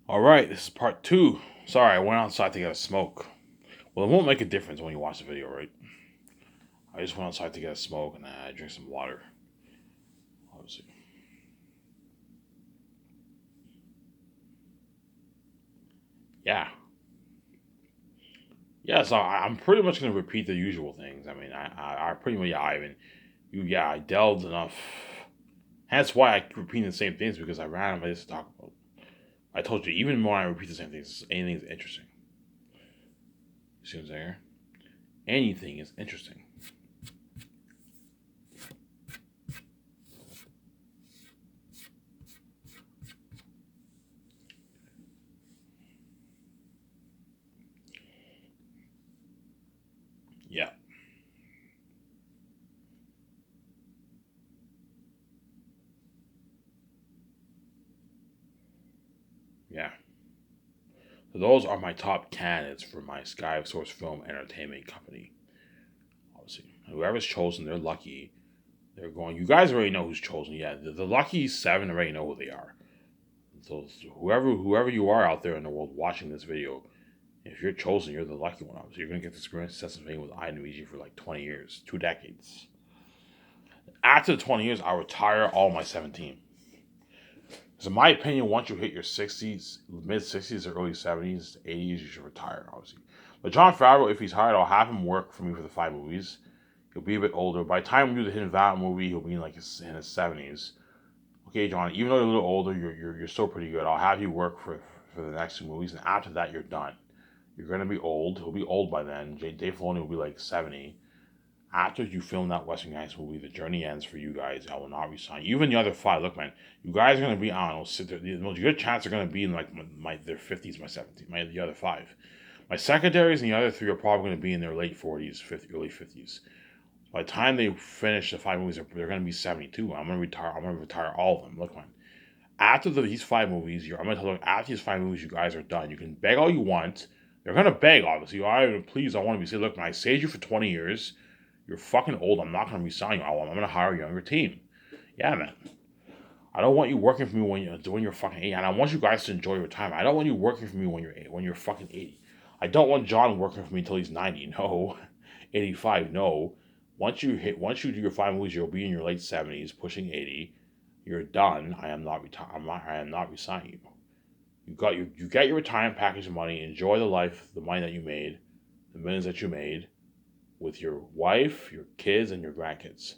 All right, this is part two. Sorry, I went outside to get a smoke. Well, it won't make a difference when you watch the video, right? I just went outside to get a smoke and I drink some water. Obviously. Yeah. Yeah, so I'm pretty much going to repeat the usual things. I mean, I pretty much, yeah, I delved enough. That's why I keep repeating the same things because I ran out of ideas to talk about. I told you, even when I repeat the same things, anything is interesting. You see what I'm saying? Anything is interesting. Yeah, yeah. So those are my top candidates for my Sky Source Film Entertainment Company. Obviously, whoever's chosen, they're lucky. They're going. You guys already know who's chosen. Yeah, the lucky seven already know who they are. So whoever you are out there in the world watching this video, if you're chosen, you're the lucky one. Obviously, you're gonna get to experience Sesame Street with INWG for like 20 years, 2 decades. After the 20 years, I'll retire all my 17. So in my opinion, once you hit your 60s, mid 60s or early 70s, 80s, you should retire, obviously. But John Favreau, if he's hired, I'll have him work for me for the 5 movies. He'll be a bit older. By the time we do the Hidden Valley movie, he'll be in like in his 70s. Okay, John, even though you're a little older, you're still pretty good. I'll have you work for the next 2 movies, and after that, you're done. You're gonna be old. He'll be old by then. Dave Filoni will be like 70. After you film that Western Guys movie, the journey ends for you guys. I will not resign. Even the other five, look, man, you guys are gonna be, I don't know, sit there. The most good chance are gonna be in like their 50s, my 70s, the other five. My secondaries and the other three are probably gonna be in their late 40s, early 50s. By the time they finish the 5 movies, they're gonna be 72. I'm gonna retire. I'm gonna retire all of them. Look, man. After these 5 movies, I'm gonna tell you, after these 5 movies, you guys are done. You can beg all you want. They're gonna beg, obviously. Please, I want to be say, look, man, I saved you for 20 years. You're fucking old. I'm not gonna resign you. I'm gonna hire a younger team. Yeah, man. I don't want you working for me when you're fucking 80, and I want you guys to enjoy your time. I don't want you working for me when you're fucking 80. I don't want John working for me until he's 90. No, 85. No. Once you do your 5 movies, you'll be in your late 70s, pushing 80. You're done. I am not retired. I am not resigning you. You got your retirement package of money. Enjoy the life, the money that you made, the millions that you made with your wife, your kids, and your grandkids.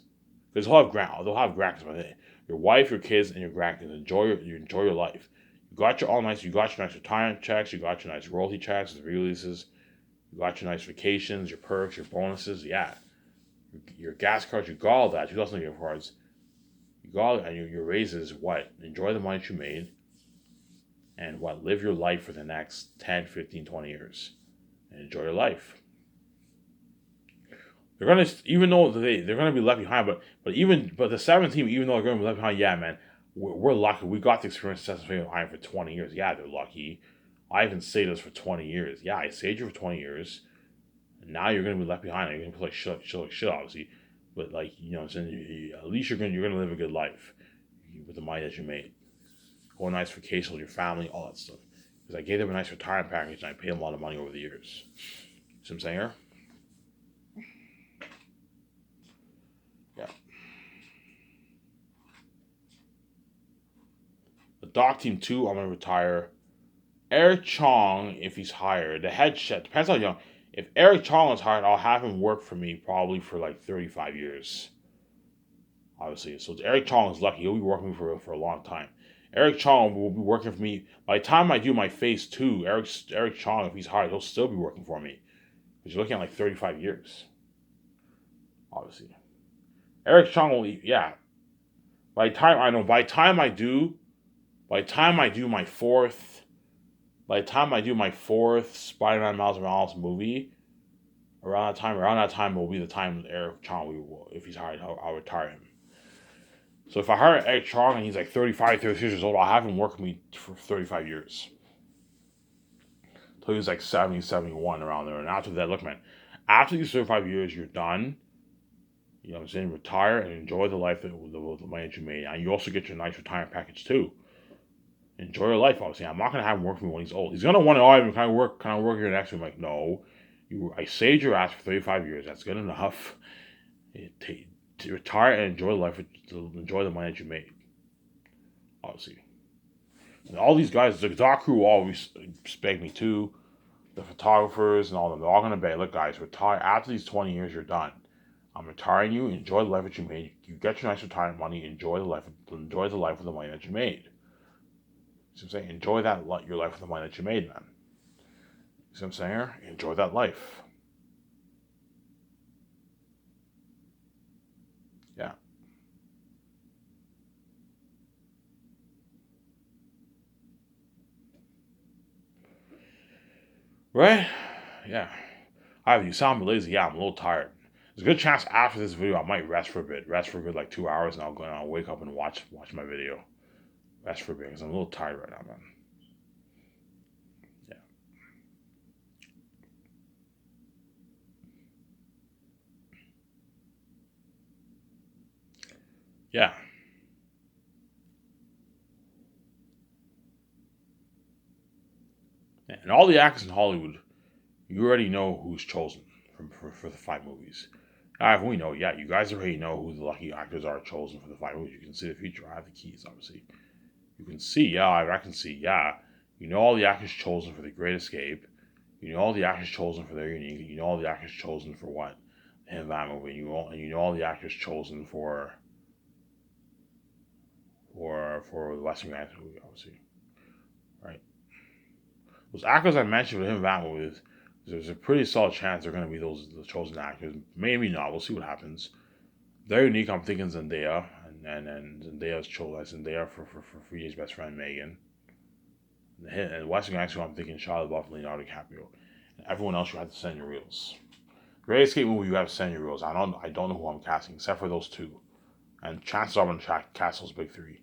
Because they'll have grandkids, but your wife, your kids, and your grandkids. Enjoy your life. You got your nice retirement checks, you got your nice royalty checks, releases, you got your nice vacations, your perks, your bonuses. Yeah, your gas cards, you got all that. You got some gift cards. You got and your raises. What? Enjoy the money that you made, and what? Live your life for the next 10, 15, 20 years, and enjoy your life. They're gonna even though they're gonna be left behind, but the 17, even though they're gonna be left behind, yeah, man, we're lucky. We got to experience Sesame Street for 20 years. Yeah, they're lucky. I even saved us for 20 years. Yeah, I saved you for 20 years. And now you're gonna be left behind. You're gonna be like shit, obviously. But like I'm saying, at least you're gonna live a good life with the money that you made. Go on a nice vacation with your family, all that stuff. Because I gave them a nice retirement package and I paid them a lot of money over the years. See what I'm saying here? Yeah. The Doc Team 2, I'm going to retire. Eric Chong, if he's hired, the head chef, depends how young. If Eric Chong is hired, I'll have him work for me probably for like 35 years. Obviously. So Eric Chong is lucky. He'll be working for a long time. Eric Chong will be working for me. By the time I do my phase two, Eric Chong, if he's hired, he'll still be working for me. Because you're looking at like 35 years. Obviously. Eric Chong will, yeah. By the time I do my fourth By the time I do my fourth Spider-Man Miles Morales movie, around that time will be the time Eric Chong if he's hired, I'll retire him. So if I hire Eric Chong and he's like 35, 36 years old, I'll have him work with me for 35 years. Till he's like 70, 71 around there. And after that, look, man, after these 35 years, you're done. You know what I'm saying? Retire and enjoy the life the money that you made. And you also get your nice retirement package too. Enjoy your life, obviously. I'm not gonna have him work for me when he's old. He's gonna want to, oh, can I work here next week? I'm like, no. I saved your ass for 35 years. That's good enough. To retire and enjoy life, to enjoy the money that you made. Obviously. And all these guys, the doc crew always beg me too. The photographers and all of them, they're all gonna beg, look guys, retire after these 20 years, you're done. I'm retiring you, enjoy the life that you made. You get your nice retirement money, enjoy the life with the money that you made. See what I'm saying? Enjoy your life with the money that you made, man. See what I'm saying here? Enjoy that life. Yeah. Right? Yeah. You sound lazy. Yeah, I'm a little tired. There's a good chance after this video I might rest for a bit. Rest for a good like 2 hours, and I'll wake up and watch my video. Rest for a bit because I'm a little tired right now, man. Yeah. Yeah. And all the actors in Hollywood, you already know who's chosen for the 5 movies. We know, yeah, you guys already know who the lucky actors are chosen for the 5 movies. You can see the future. I have the keys, obviously. You can see, yeah, I can see, yeah. You know all the actors chosen for The Great Escape. You know all the actors chosen for Their Unique. You know all the actors chosen for what? In that movie. And you know all the actors chosen for the Western Guys movie, obviously. Right? Those actors I mentioned for him that movie, there's a pretty solid chance they're going to be the chosen actors. Maybe not. We'll see what happens. They're unique. I'm thinking Zendaya, and Zendaya's chosen Zendaya for Freddie's best friend Megan. And Western Guys, I'm thinking Shia LaBeouf and Leonardo DiCaprio. And everyone else, you have to send your reels. Great Escape movie, you have to send your reels. I don't know who I'm casting except for those two, and chances are I'm gonna cast those big three.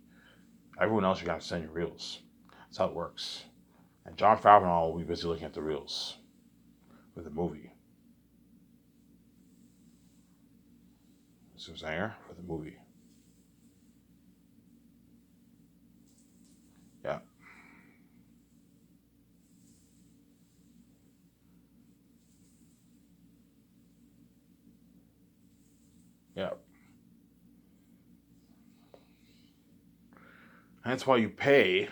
Everyone else, you have to send your reels. That's how it works. And Jon Favreau will be busy looking at the reels for the movie. This Zanger for the movie. Yeah, yeah. And that's why you pay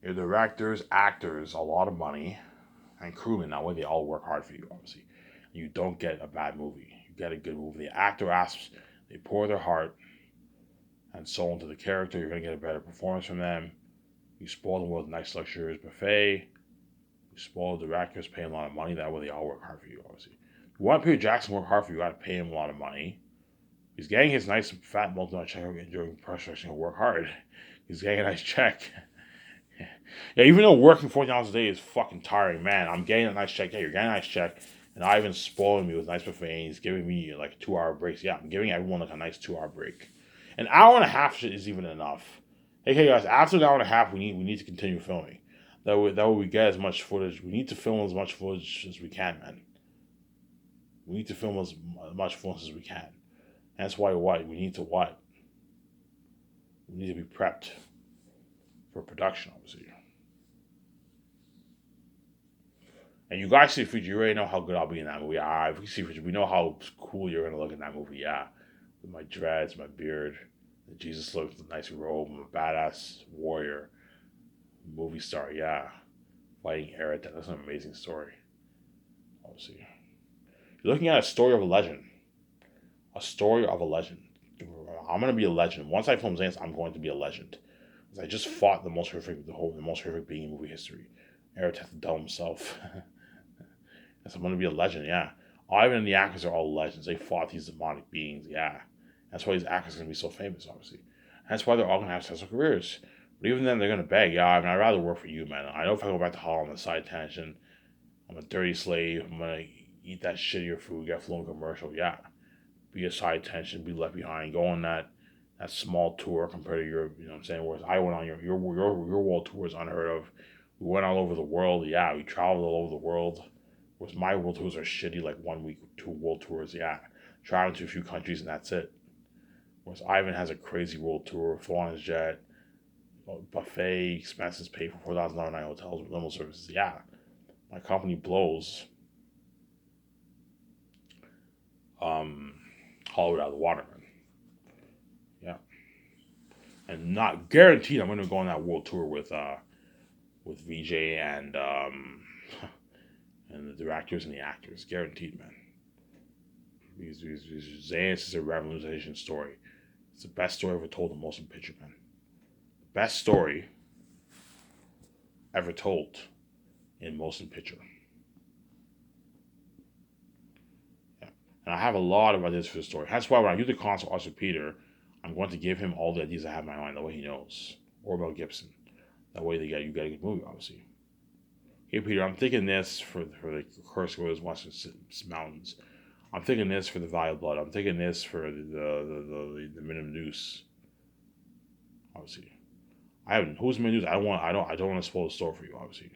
your directors, actors a lot of money, and crewmen. That way they all work hard for you, obviously. You don't get a bad movie. You get a good movie. The actor asks, they pour their heart and soul into the character. You're going to get a better performance from them. You spoil them with a nice luxurious buffet. You spoil the directors, pay them a lot of money. That way they all work hard for you, obviously. If you want Peter Jackson to work hard for you, you got to pay him a lot of money. He's getting his nice fat multi check during pressure. He'll work hard. He's getting a nice check. Yeah, even though working 40 hours a day is fucking tiring, man, I'm getting a nice check. Yeah, you're getting a nice check. And Ivan's spoiling me with nice buffet. And he's giving me like 2 hour breaks. Yeah, I'm giving everyone like a nice 2 hour break. An hour and a half is even enough. Hey guys, after an hour and a half, we need to continue filming. That way we get as much footage. We need to film as much footage as we can, man. We need to film as much footage as we can. And that's why what we need to what we need to be prepped for production, obviously. And you guys see future, you already know how good I'll be in that movie. If we see future, we know how cool you're gonna look in that movie. Yeah, with my dreads, my beard, Jesus looks with a nice robe. I'm a badass warrior, movie star. Yeah, fighting Eric. That's an amazing story. Obviously, you're looking at a story of a legend. A story of a legend. I'm gonna be a legend. Once I film Zance, I'm going to be a legend. I just fought the most horrific being in movie history. Eric had to tell himself. Yes, I'm gonna be a legend, yeah. Ivan and the actors are all legends. They fought these demonic beings, yeah. That's why these actors are gonna be so famous, obviously. That's why they're all gonna have successful careers. But even then, they're gonna beg, yeah. I mean, I'd rather work for you, man. I know if I go back to Holland, on the side tangent, I'm a dirty slave. I'm gonna eat that shittier food, get flown commercial, yeah. Be a side tension, be left behind, go on that small tour compared to your, you know what I'm saying? Whereas I went on your world tour is unheard of. We went all over the world, yeah. We traveled all over the world. Whereas my world tours are shitty, like 1 week, 2 world tours, yeah. Traveling to a few countries and that's it. Whereas Ivan has a crazy world tour, full on his jet, buffet expenses paid for $4,000 night hotels with limo services. Yeah, my company blows Hollywood out of the water, man. Yeah, and not guaranteed I'm going to go on that world tour with VJ and the directors and the actors. Guaranteed, man. Zayas is a revolutionization story. It's the best story ever told in motion picture, man. Best story ever told in motion picture. Yeah. And I have a lot of ideas for the story. That's why when I do the consult Arthur Peter, I'm going to give him all the ideas I have in my mind, the way he knows. Or Mel Gibson. That way you get a good movie, obviously. Hey Peter, I'm thinking this for the Curse of those Western Mountains. I'm thinking this for the Valley of Blood. I'm thinking this for the Minimum Deuce. Obviously, I haven't. Who's Minimum Deuce? I don't want to spoil the story for you. Obviously,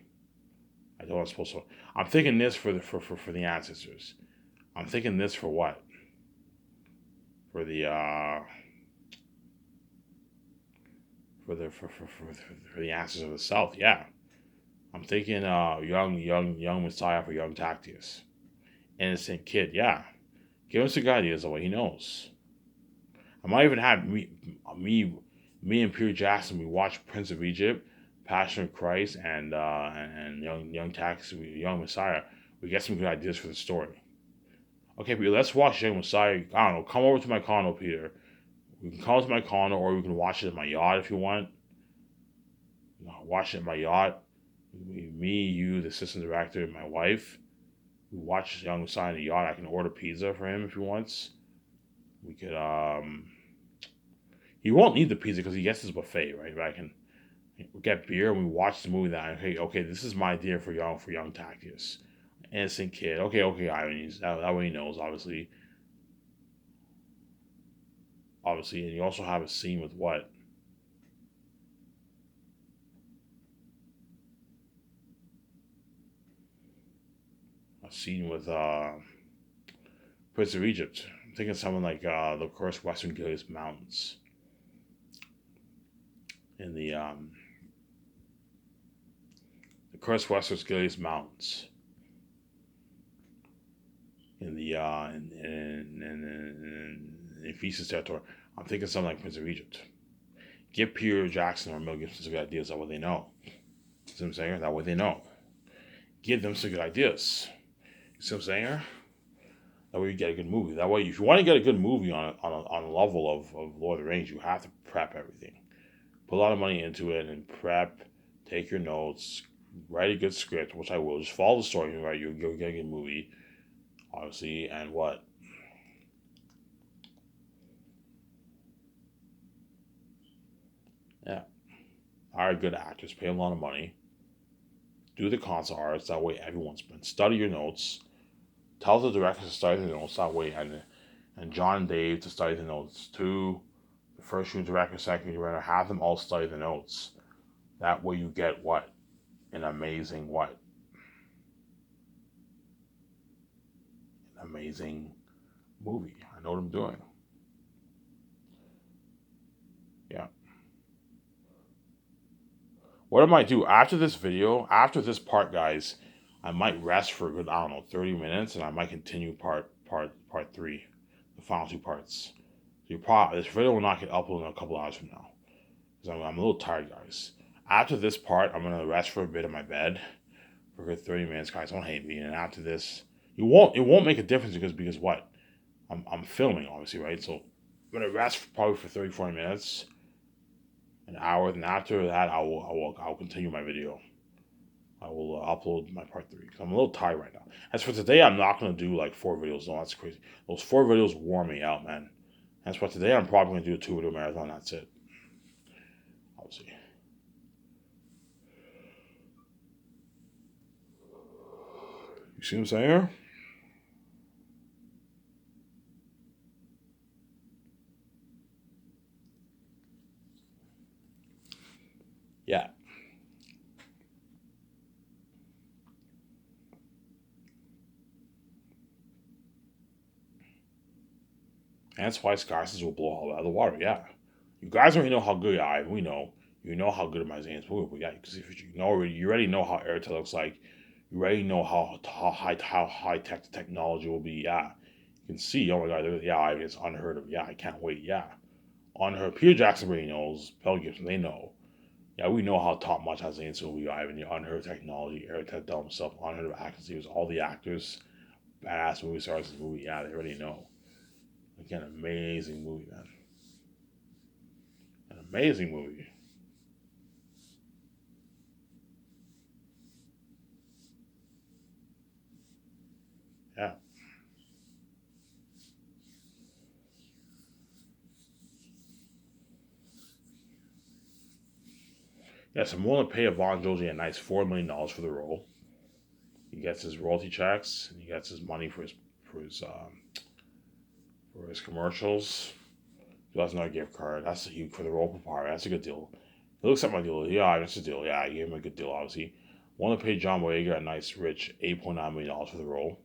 I don't want to spoil. So I'm thinking this for the ancestors. I'm thinking this for what? For the for the ancestors of the South. Yeah, I'm thinking young Messiah for young Tactius. Innocent kid. Yeah, give us some good ideas of what he knows. I might even have me and Peter Jackson. We watched Prince of Egypt, Passion of Christ, and young Tax, young Messiah. We get some good ideas for the story. Okay, Peter, let's watch Young Messiah. I don't know. Come over to my condo, Peter. We can come to my condo, or we can watch it at my yacht if you want. Watch it at my yacht. Me, you, the assistant director, and my wife. We watch Young Messiah in the yacht. I can order pizza for him if he wants. We could He won't need the pizza because he gets his buffet, right? But I can get beer and we watch the movie. That okay, this is my idea for young Tactius, innocent kid. Okay, Ivan. That way he knows, obviously, and you also have a scene with what? A scene with Prince of Egypt. I'm thinking someone like the cursed Western Gilead Mountains in the cursed Western Gilead Mountains in the in Ephesus territory. I'm thinking something like Prince of Egypt. Give Peter Jackson or Mel Gibson some good ideas of what they know. See what I'm saying? That way they know. Give them some good ideas. You see what I'm saying? That way you get a good movie. That way, if you want to get a good movie on a level of Lord of the Rings, you have to prep everything. Put a lot of money into it and prep. Take your notes. Write a good script, which I will. Just follow the story, right? You'll get a good movie, obviously. And what? Yeah. Hire good actors. Pay them a lot of money. Do the console arts. That way, everyone's been. Study your notes. Tell the directors to study the notes. That way, and John and Dave to study the notes too. The first shooting director, second director, have them all study the notes. That way, you get what? An amazing what? An amazing movie. I know what I'm doing. Yeah. What I might do after this video, after this part, guys, I might rest for a good, I don't know, 30 minutes, and I might continue part three, the final two parts. So this video will not get uploaded in a couple hours from now, because I'm a little tired, guys. After this part, I'm gonna rest for a bit in my bed for a good 30 minutes, guys. Don't hate me. And after this, it won't make a difference because what? I'm filming, obviously, right? So I'm gonna rest probably for 30, 40 minutes, an hour. Then after that, I'll continue my video. I will upload my part three because I'm a little tired right now. As for today, I'm not gonna do like 4 videos. No, that's crazy. Those 4 videos wore me out, man. That's why today I'm probably gonna do a 2 video marathon. That's it. Obviously. You see what I'm saying? Yeah. And that's why Scorsese will blow all out of the water. Yeah. You guys already know how good I am. We know. You know how good my Zane's movie, but yeah, because if you already know how Airtel looks like. You already know how high tech the technology will be. Yeah, you can see. Oh my God, yeah, it's unheard of. Yeah, I can't wait. Yeah, unheard. Peter Jackson already knows. Mel Gibson, they know. Yeah, we know how top notch that Zane's will be. Ivan, the unheard of technology. Airtel Del himself, unheard of actors. He was all the actors, badass movie stars in the movie. Yeah, they already know. Again, amazing movie, man. An amazing movie. Yeah. Yes, I'm willing to pay Von Josie a nice $4 million for the role. He gets his royalty checks and he gets his money for his commercials. He does not gift card. That's huge for the role for part. That's a good deal. He looks at my deal. Yeah, that's a deal. Yeah, I gave him a good deal. Obviously, want to pay John Boyega a nice, rich $8.9 million for the role.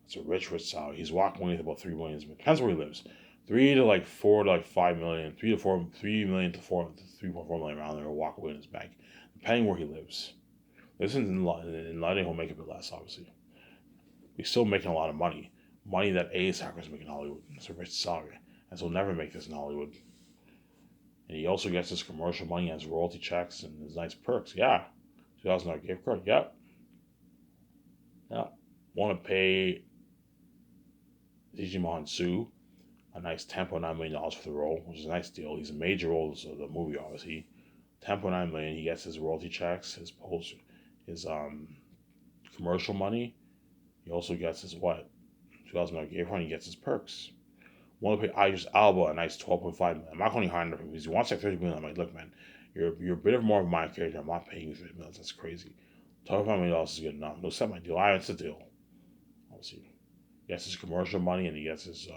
It's a rich salary. He's walking away with about $3 million. Depends where he lives. 3 to 4 to 5 million. 3 to 4 to 3.4 million around there. Will walk away in his bank, depending where he lives. Listen, in London, he'll make a bit less. Obviously, he's still making a lot of money. Money that A actors make in Hollywood. It's a rich salary, and so he'll never make this in Hollywood. And he also gets his commercial money as royalty checks and his nice perks. Yeah, $2,000 gift card. Yep. Yeah. Want to pay Digimon Sue a nice $10.9 million for the role, which is a nice deal. He's a major role of the movie, obviously. $10.9 million. He gets his royalty checks, his commercial money. He also gets his what? $2,000 gift card. He gets his perks. Want to pay Idris Alba a nice 12.5 million. I'm not going to hire him because he wants like 30 million. I'm like, look, man, you're a bit of more of my character. I'm not paying you 30 million. That's crazy. $25 million is good enough. No, set my deal. It's a deal. Obviously, he gets his commercial money and he gets his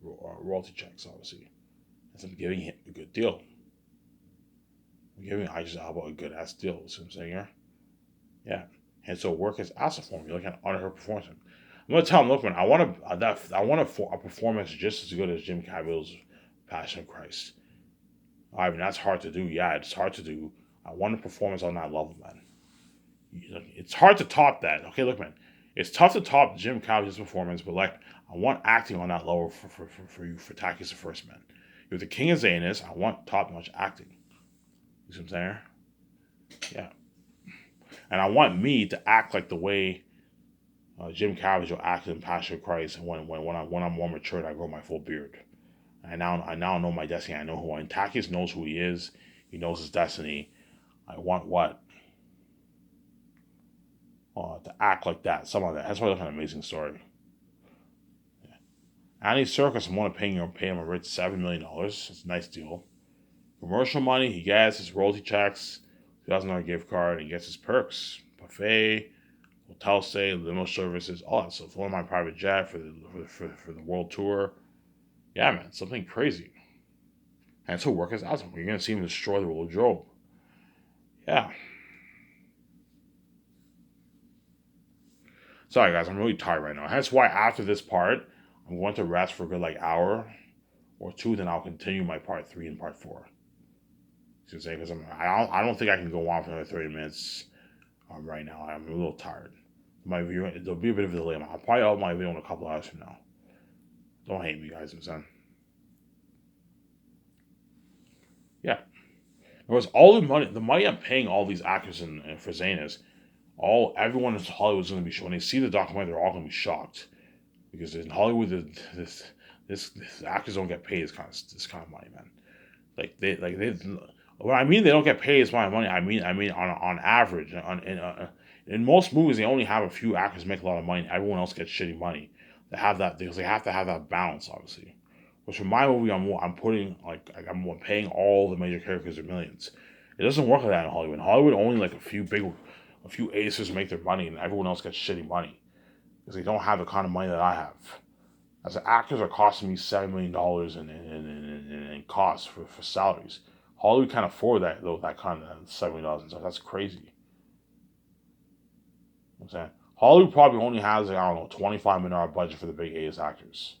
royalty checks. Obviously, and so I'm giving him a good deal. I'm giving Idris Alba a good ass deal. See what I'm saying here? Yeah. And so work his ass off for me. Look at honor her performance. I'm gonna tell him, look, man, I want a performance just as good as Jim Cavill's Passion of Christ. I mean, that's hard to do. Yeah, it's hard to do. I want a performance on that level, man. It's hard to top that. Okay, look, man, it's tough to top Jim Cavill's performance, but like, I want acting on that level for you for Takis the First Man. You're the king of Zanus. I want top notch acting. You see what I'm saying? Yeah, and I want me to act like the way Jim Caviezel acted in Passion of Christ, and when I'm more mature, I grow my full beard. I now know my destiny. I know who I am. Takis knows who he is. He knows his destiny. I want what to act like that. Some of that. That's why it's an amazing story. Yeah. Andy Serkis, I want to pay him a rich $7 million. It's a nice deal. Commercial money. He gets his royalty checks, $2,000 gift card. He gets his perks, buffet, hotel stay, limo services, all that stuff. Flying my private jet for the world tour. Yeah, man, something crazy. And so work is awesome. You're gonna see him destroy the wardrobe. Yeah. Sorry guys, I'm really tired right now. That's why after this part, I'm going to rest for a good like hour or two. Then I'll continue my part 3 and part 4. See what I'm saying? Because I don't think I can go on for another 30 minutes right now. I'm a little tired. My view, there'll be a bit of a delay. I'll probably upload my video in a couple hours from now. Don't hate me, guys. I'm saying. Yeah. There was all the money I'm paying all these actors and for Zayn everyone in Hollywood is going to be shocked. When they see the documentary, they're all going to be shocked because in Hollywood, this actors don't get paid this kind of money, man. They what I mean they don't get paid this kind of money. I mean on average, in most movies they only have a few actors make a lot of money. Everyone else gets shitty money. They have that because they have to have that balance, obviously. But for my movie, I'm putting I'm paying all the major characters their millions. It doesn't work like that in Hollywood. In Hollywood, only like a few aces make their money, and everyone else gets shitty money because they don't have the kind of money that I have. As the actors are costing me $7 million in costs for salaries. Hollywood can't afford that kind of $7 million and stuff. That's crazy. You know what I'm saying Hollywood probably only has like, I don't know $25 million budget for the big A actors.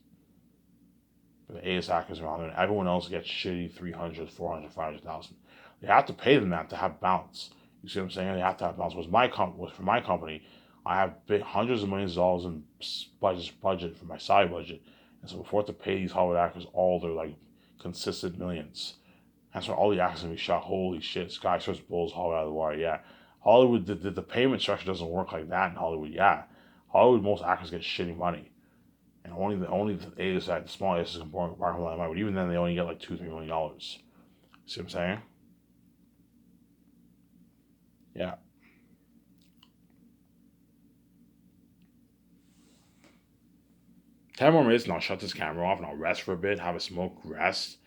For the A actors around there, and everyone else gets shitty 300, 400, 500,000. They have to pay them that to have balance. You see what I'm saying? They have to have balance. Was for my company, I have hundreds of millions of dollars in budget for my side budget, and so before I have to pay these Hollywood actors all their like consistent millions, that's why all the actors gonna be shot. Holy shit! Sky Source blows Hollywood out of the water. Yeah, Hollywood. The payment structure doesn't work like that in Hollywood. Yeah, Hollywood most actors get shitty money, and only the A side, the small A is important apart from that money. But even then, they only get like $2-3 million. See what I'm saying? Yeah. 10 more minutes, and I'll shut this camera off, and I'll rest for a bit, have a smoke, rest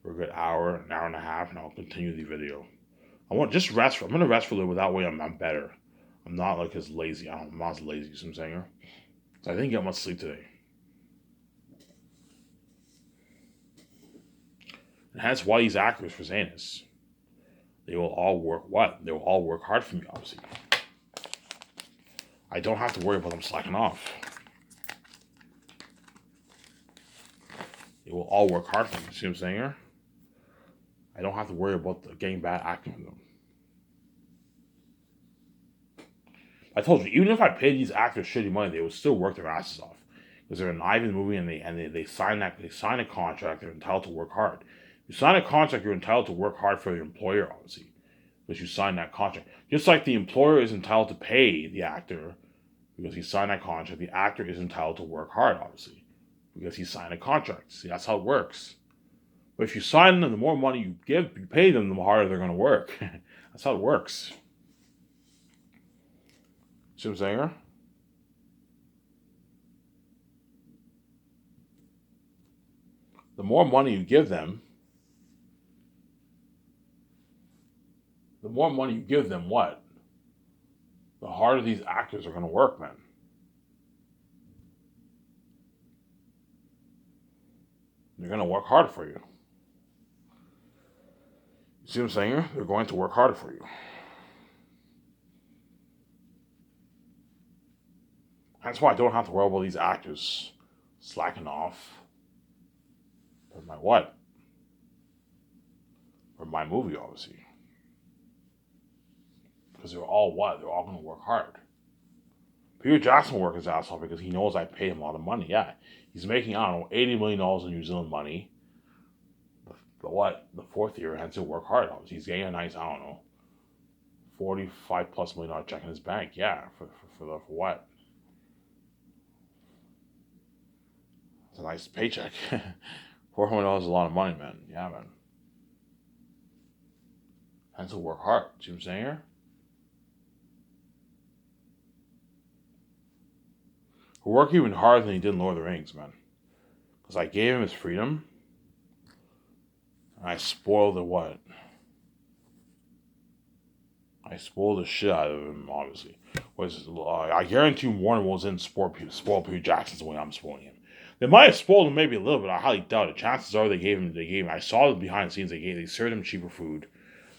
for a good hour, an hour and a half, and I'll continue the video. I want just rest. I'm gonna rest for a little bit. That way, I'm better. I'm not like as lazy. I'm not as lazy. You see what I'm saying? So I didn't get much sleep today, and that's why these actors for saying this. They will all work what? They will all work hard for me. Obviously, I don't have to worry about them slacking off. They will all work hard for me. See what I'm saying here? I don't have to worry about getting bad acting from them. I told you, even if I paid these actors shitty money, they would still work their asses off because they're in an Ivan movie and they sign a contract. They're entitled to work hard. You sign a contract, you're entitled to work hard for your employer, obviously, because you signed that contract. Just like the employer is entitled to pay the actor because he signed that contract, the actor is entitled to work hard, obviously, because he signed a contract. See, that's how it works. But if you sign them, the more money you pay them, the harder they're going to work. That's how it works. See what I'm saying? The more money you give them, what? The harder these actors are going to work, man. They're going to work hard for you. You see what I'm saying? They're going to work harder for you. That's why I don't have to worry about these actors slacking off for my what? For my movie, obviously. Because they're all what? They're all going to work hard. Peter Jackson will work his ass off because he knows I paid him a lot of money. Yeah, he's making, I don't know, $80 million in New Zealand money. But what? The fourth year, he has to work hard. Obviously, he's getting a nice, I don't know, $45+ million check in his bank. Yeah, for what? It's a nice paycheck. $400 is a lot of money, man. Yeah, man. Has to work hard. See what I'm saying here? He'll work even harder than he did in Lord of the Rings, man. Because I gave him his freedom. And I spoiled the what? I spoiled the shit out of him, obviously. I guarantee you Warner Bros. Didn't spoil Peter Jackson the way I'm spoiling him. They might have spoiled him maybe a little bit. I highly doubt it. Chances are they gave him. I saw the behind the scenes they served him cheaper food.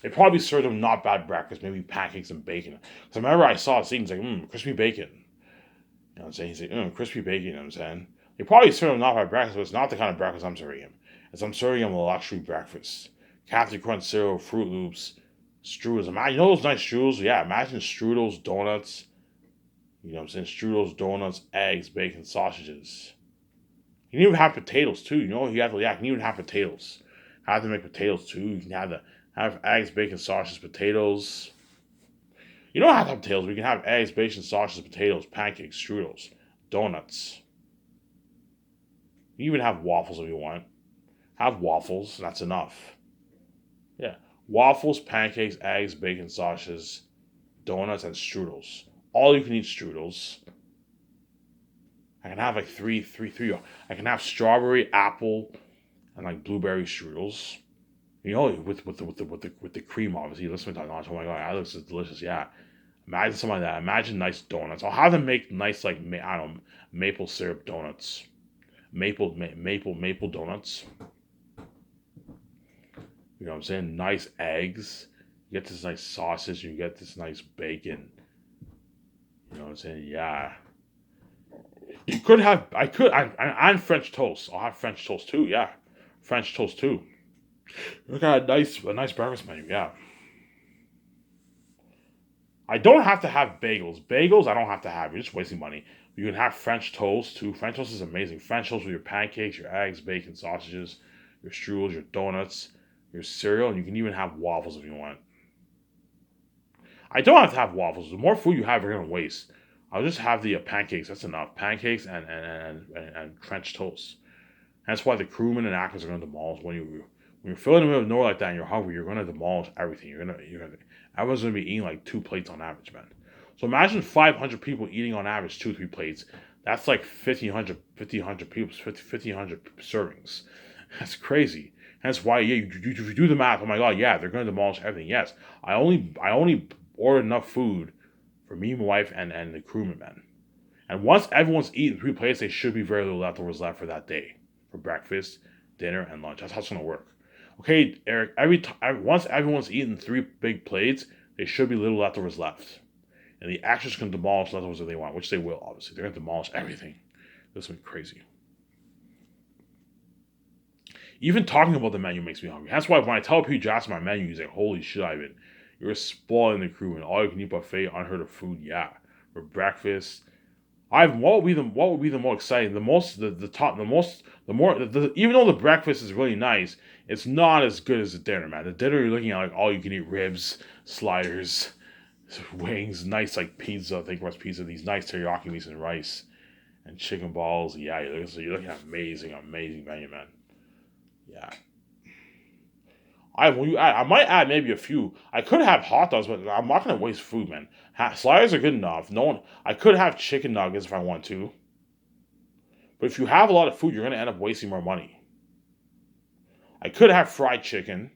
They probably served him not bad breakfast, maybe pancakes and bacon. Because I remember I saw scenes like, crispy bacon. You know what I'm saying? He's like, crispy bacon, you know what I'm saying? They probably serve him not bad breakfast, but it's not the kind of breakfast I'm serving him. As I'm serving him a luxury breakfast. Captain Crunch cereal, Fruit Loops, strudels. You know those nice strudels? Yeah, imagine strudels, donuts. You know what I'm saying? Strudels, donuts, eggs, bacon, sausages. You can even have potatoes too. You know, you can even have potatoes. I have to make potatoes too. You can have eggs, bacon, sausages, potatoes. You don't have to have potatoes. We can have eggs, bacon, sausages, potatoes, pancakes, strudels, donuts. You even have waffles if you want. Have waffles. That's enough. Yeah. Waffles, pancakes, eggs, bacon, sausages, donuts, and strudels. All you can eat strudels. I can have like three. I can have strawberry, apple, and like blueberry strudels. You know, with the cream, obviously. Listen to that. Oh my god, that looks delicious. Yeah. Imagine something like that. Imagine nice donuts. I'll have them make nice like I don't know, maple syrup donuts. Maple donuts. You know what I'm saying? Nice eggs. You get this nice sausage. You get this nice bacon. You know what I'm saying? Yeah. You could have. And French toast. I'll have French toast too. Yeah, French toast too. Look at a nice breakfast menu. Yeah, I don't have to have bagels. Bagels, I don't have to have. You're just wasting money. You can have French toast too. French toast is amazing. French toast with your pancakes, your eggs, bacon, sausages, your strudels, your donuts, your cereal, and you can even have waffles if you want. I don't have to have waffles. The more food you have, you're gonna waste. I'll just have the pancakes. That's enough. Pancakes and French toast. That's why the crewmen and actors are gonna demolish when you're feeling in the middle of nowhere like that and you're hungry. You're gonna demolish everything. You're gonna everyone's gonna be eating like 2 plates on average, man. So imagine 500 people eating on average 2 3 plates. That's like 1,500 people, 1,500 servings. That's crazy. That's why, yeah, you do the math. Oh my god, yeah, they're gonna demolish everything. Yes, I only ordered enough food for me, my wife, and the crewman, man. And once everyone's eaten 3 plates, there should be very little leftovers left for that day, for breakfast, dinner, and lunch. That's how it's gonna work. Okay, Eric. Once everyone's eaten 3 big plates, there should be little leftovers left, and the actors can demolish leftovers if they want, which they will. Obviously, they're gonna demolish everything. This is crazy. Even talking about the menu makes me hungry. That's why when I tell people ask my menu, he's like, "Holy shit, Ivan, you're spoiling the crew and all you can eat buffet, unheard of food." Yeah, for breakfast. What would be the more exciting? The most the top the most the more even though the breakfast is really nice, it's not as good as the dinner, man. The dinner you're looking at like all you can eat ribs, sliders, wings, nice like pizza, think about pizza, these nice teriyaki meats and rice and chicken balls. Yeah, you're looking at amazing menu, man. Yeah. I might add maybe a few. I could have hot dogs, but I'm not gonna waste food, man. Sliders are good enough. No one. I could have chicken nuggets if I want to, but if you have a lot of food, you're gonna end up wasting more money. I could have fried chicken.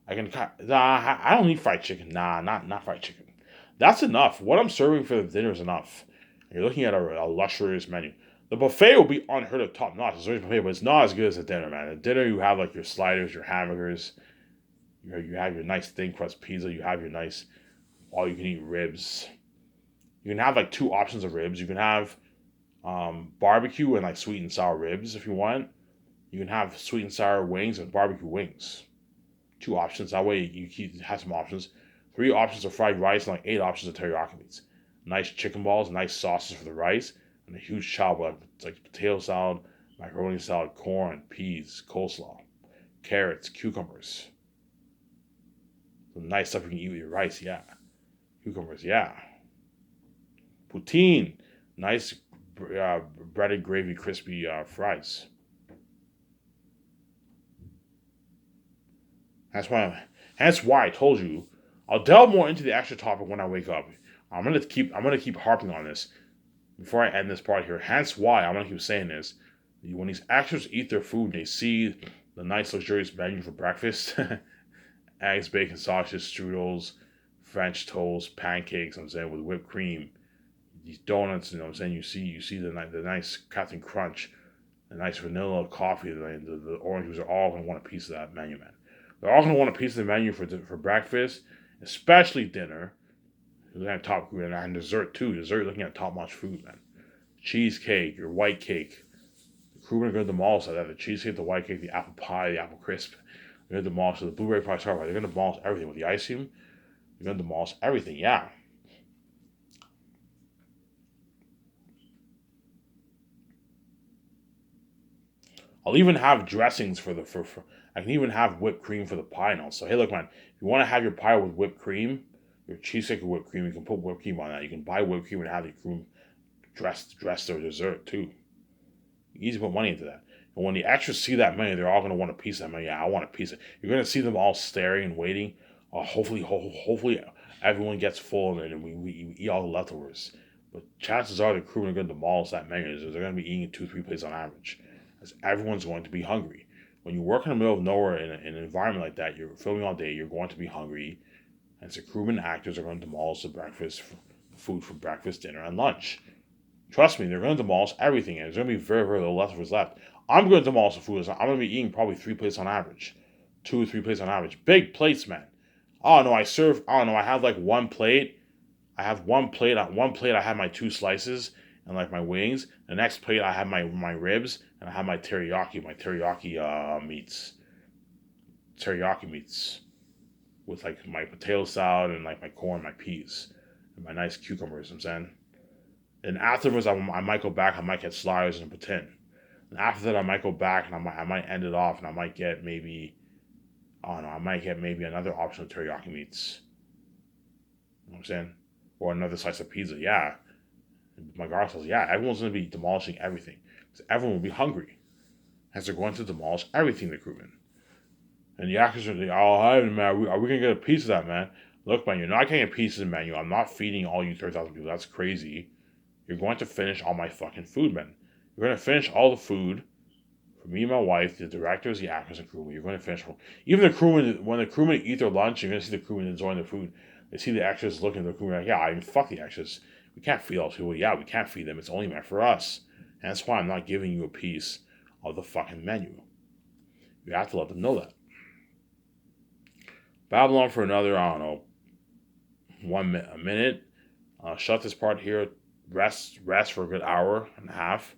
Nah, I don't need fried chicken. Nah, not fried chicken. That's enough. What I'm serving for the dinner is enough. You're looking at a luxurious menu. The buffet will be unheard of top notch. It's always buffet, but it's not as good as a dinner, man. At dinner, you have like your sliders, your hamburgers, you have your nice thin crust pizza. You have your nice all you can eat ribs. You can have like two options of ribs. You can have barbecue and like sweet and sour ribs if you want. You can have sweet and sour wings and barbecue wings. Two options. That way you keep have some options. Three options of fried rice and like 8 options of teriyaki meats. Nice chicken balls, nice sauces for the rice, and a huge chow like it's like potato salad, macaroni salad, corn, peas, coleslaw, carrots, cucumbers. Some nice stuff you can eat with your rice, yeah. Cucumbers, yeah. Poutine, nice breaded gravy, crispy fries. That's why. That's why I told you. I'll delve more into the actual topic when I wake up. I'm gonna keep harping on this before I end this part here. Hence why I'm gonna keep saying this. When these actors eat their food, they see the nice luxurious menu for breakfast: eggs, bacon, sausages, strudels, French toast, pancakes. I'm saying with whipped cream, these donuts. You know what I'm saying? You see the nice Captain Crunch, the nice vanilla coffee, the orange juice are all gonna want a piece of that menu, man. They're all gonna want a piece of the menu for breakfast, especially dinner. Looking at top food and dessert too. Dessert, looking at top notch food, man. Cheesecake, your white cake. The crew are gonna demolish that. The cheesecake, the white cake, the apple pie, the apple crisp. They're gonna demolish the blueberry pie tart. They're gonna demolish everything with the ice cream. They're gonna demolish everything. Yeah. I'll even have dressings for I can even have whipped cream for the pie now. So hey, look, man, if you want to have your pie with whipped cream, your cheesecake with whipped cream, you can put whipped cream on that. You can buy whipped cream and have the cream dressed their dessert too. Easy to put money into that. And when the extras see that menu, they're all gonna want a piece of that menu. Yeah, I want a piece of. You're gonna see them all staring and waiting. Hopefully, everyone gets full and then we eat all the leftovers. But chances are the crew are gonna demolish that menu. They're gonna be eating 2 3 plates on average, as everyone's going to be hungry. When you work in the middle of nowhere in an environment like that, you're filming all day. You're going to be hungry, and so crewmen and actors are going to demolish the breakfast food for breakfast, dinner, and lunch. Trust me, they're going to demolish everything, and there's going to be very little leftovers left. I'm going to demolish the food. I'm going to be eating probably 3 plates on average, 2 or 3 plates on average. Big plates, man. Oh no, I serve. Oh no, I have like one plate. I have one plate. On one plate, I have my two slices and like my wings. The next plate, I have my ribs and I have my teriyaki meats. teriyaki meats with like my potato salad and like my corn, my peas, and my nice cucumbers. You know what I'm saying. And afterwards, I might go back. I might get sliders and poutine. And after that, I might go back and I might end it off, and I might get maybe I don't know. I might get maybe another option of teriyaki meats. You know what I'm saying? Or another slice of pizza. Yeah. My guard says, yeah, everyone's going to be demolishing everything. Because everyone will be hungry. As they're going to demolish everything, the crewmen. And the actors are like, oh, hi, man, are we going to get a piece of that, man? Look, man, you're not getting pieces, man. I'm not feeding all you 30,000 people. That's crazy. You're going to finish all my fucking food, man. You're going to finish all the food for me and my wife, the directors, the actors, and crewmen. You're going to finish. Even the crewmen, when the crewmen eat their lunch, you're going to see the crewmen enjoying the food. They see the extras looking at the crewmen like, yeah, I mean, fuck the extras. We can't feed all those people. Yeah, we can't feed them. It's only meant for us. And that's why I'm not giving you a piece of the fucking menu. You have to let them know that. Babble on for another, I don't know, a minute. Shut this part here. Rest for a good hour and a half.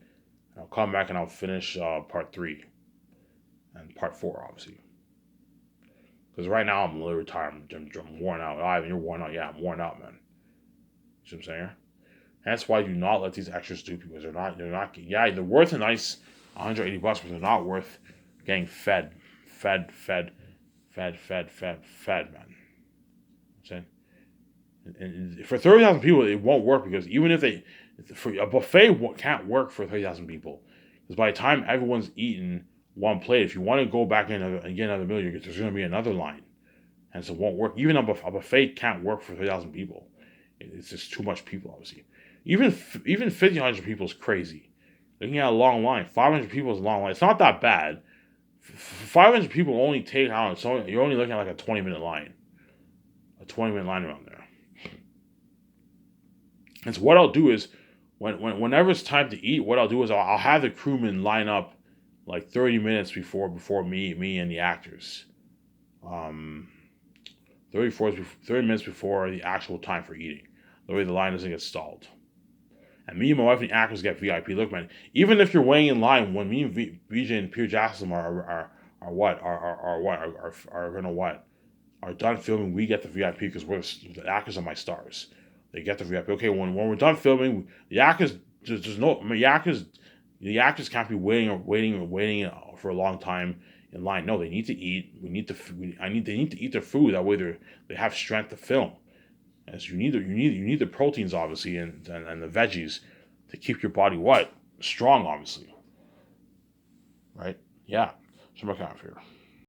And I'll come back and I'll finish part 3 and part 4, obviously. Because right now I'm literally tired. I'm worn out. Ivan, you're worn out. Yeah, I'm worn out, man. You know what I'm saying? That's why do not let these extras do because they're not, yeah, they're worth a nice $180, but they're not worth getting fed, man. You know and for 30,000 people, it won't work because even if for a buffet can't work for 30,000 people. Because by the time everyone's eaten one plate, if you want to go back in and get another meal, there's going to be another line. And so it won't work. Even a buffet can't work for 30,000 people. It's just too much people, obviously. Even 1,500 people is crazy. Looking at a long line, 500 people is a long line. It's not that bad. 500 people only take out, so you're only looking at like a 20-minute line. A 20-minute line around there. And so what I'll do is, whenever it's time to eat, what I'll do is I'll have the crewmen line up like 30 minutes before me and the actors. 30 minutes before the actual time for eating. The way the line doesn't get stalled. And me and my wife and the actors get VIP. Look, man, even if you're waiting in line, when me and BJ and Pierre Jackson are done filming, we get the VIP because the actors are my stars. They get the VIP. Okay, when we're done filming, the actors the actors can't be waiting for a long time in line. No, they need to eat. They need to eat their food. That way they have strength to film. As you need the proteins obviously and the veggies to keep your body strong obviously. Right? Yeah. So I'm here.